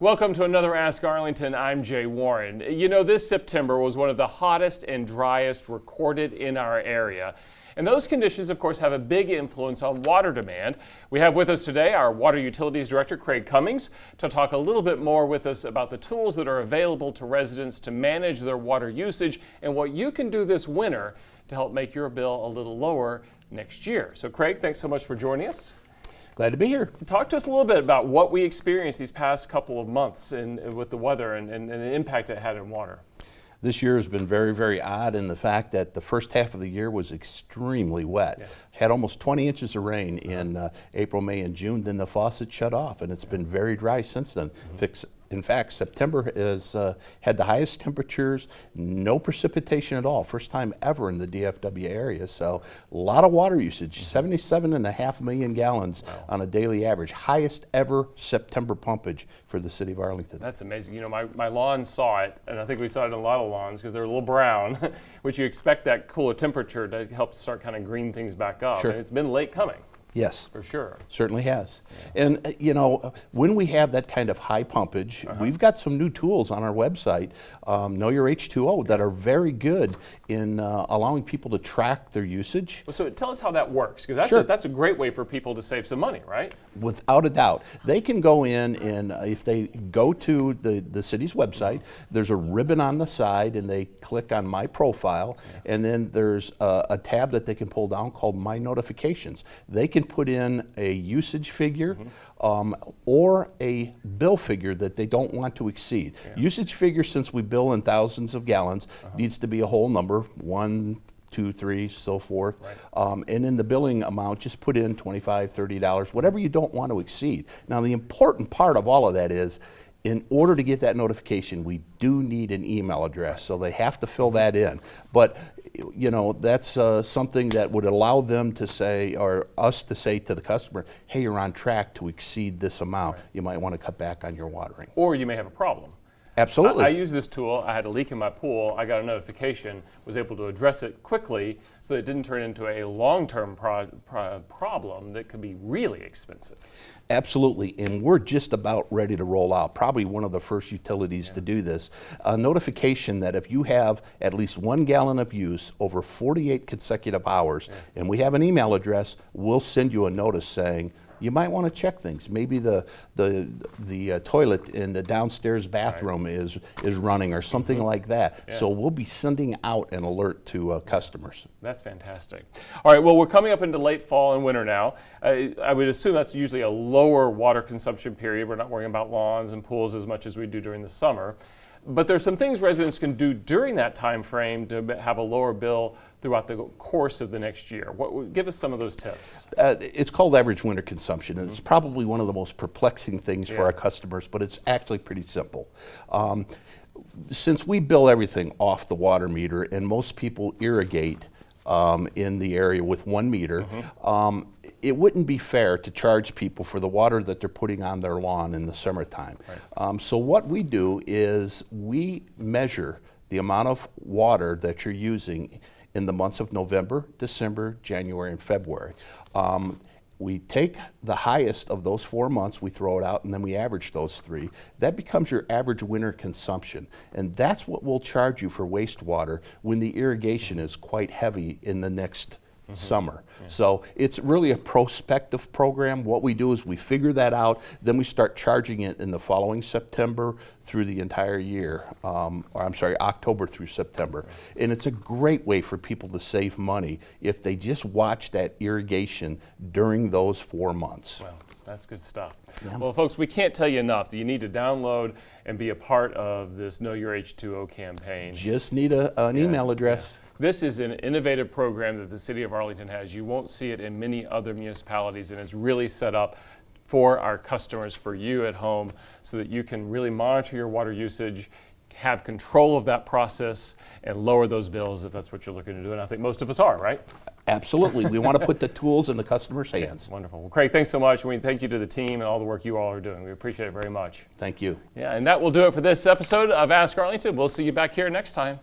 Welcome to another Ask Arlington. I'm Jay Warren. You know, this September was one of the hottest and driest recorded in our area. And those conditions, of course, have a big influence on water demand. We have with us today our Water Utilities Director, Craig Cummings, to talk a little bit more with us about the tools that are available to residents to manage their water usage and what you can do this winter to help make your bill a little lower next year. So, Craig, thanks so much for joining us. Glad to be here. Talk to us a little bit about what we experienced these past couple of months with the weather and the impact it had on water. This year has been very, very odd in the fact that the first half of the year was extremely wet. Yeah. Had almost 20 inches of rain in April, May, and June. Then the faucet shut off, and it's been very dry since then. In fact, September has had the highest temperatures, no precipitation at all. First time ever in the DFW area. So a lot of water usage, 77.5 million gallons on a daily average. Highest ever September pumpage for the city of Arlington. That's amazing. You know, my lawn saw it, and I think we saw it in a lot of lawns because they're a little brown, which you expect that cooler temperature to help start kind of green things back up. Sure. And it's been late coming. Yes. For sure. Certainly has. Yeah. And, you know, when we have that kind of high pumpage, we've got some new tools on our website, Know Your H2O, that are very good in allowing people to track their usage. Well, so tell us how that works, because that's a great way for people to save some money, right? Without a doubt. They can go in, and if they go to the city's website, there's a ribbon on the side, and they click on My Profile, and then there's a tab that they can pull down called My Notifications. They can put in a usage figure or a bill figure that they don't want to exceed. Usage figure, since we bill in thousands of gallons, needs to be a whole number, 1, 2, 3, so forth. And in the billing amount, just put in $25, $30, whatever you don't want to exceed. Now, the important part of all of that is, in order to get that notification, we do need an email address, so they have to fill that in. But, you know, that's something that would allow them to say, or us to say to the customer, hey, you're on track to exceed this amount. You might want to cut back on your watering. Or you may have a problem. Absolutely. I use this tool. I had a leak in my pool. I got a notification, was able to address it quickly so that it didn't turn into a long-term problem that could be really expensive. Absolutely, and we're just about ready to roll out, probably one of the first utilities to do this. A notification that if you have at least 1 gallon of use over 48 consecutive hours, and we have an email address, we'll send you a notice saying, you might want to check things. Maybe the toilet in the downstairs bathroom is running or something like that. So we'll be sending out an alert to customers. That's fantastic. All right, well, we're coming up into late fall and winter now. I would assume that's usually a lower water consumption period. We're not worrying about lawns and pools as much as we do during the summer. But there's some things residents can do during that time frame to have a lower bill throughout the course of the next year. Give us some of those tips. It's called average winter consumption, and it's probably one of the most perplexing things for our customers, but it's actually pretty simple. Since we bill everything off the water meter, and most people irrigate in the area with 1 meter, it wouldn't be fair to charge people for the water that they're putting on their lawn in the summertime. So what we do is we measure the amount of water that you're using in the months of November, December, January, and February. We take the highest of those 4 months, we throw it out, and then we average those 3. That becomes your average winter consumption. And that's what we'll charge you for wastewater when the irrigation is quite heavy in the next summer. So it's really a prospective program. What we do is we figure that out, then we start charging it in the following September through the entire year, October through September. And it's a great way for people to save money if they just watch that irrigation during those 4 months. Well, that's good stuff. Well, folks, we can't tell you enough that you need to download and be a part of this Know Your H2O campaign. Just need an email address. This is an innovative program that the City of Arlington has. You won't see it in many other municipalities, and it's really set up for our customers, for you at home, so that you can really monitor your water usage, have control of that process, and lower those bills if that's what you're looking to do. And I think most of us are, right? Absolutely. We want to put the tools in the customer's hands. Wonderful. Well, Craig, thanks so much. We thank you to the team and all the work you all are doing. We appreciate it very much. Thank you. Yeah, and that will do it for this episode of Ask Arlington. We'll see you back here next time.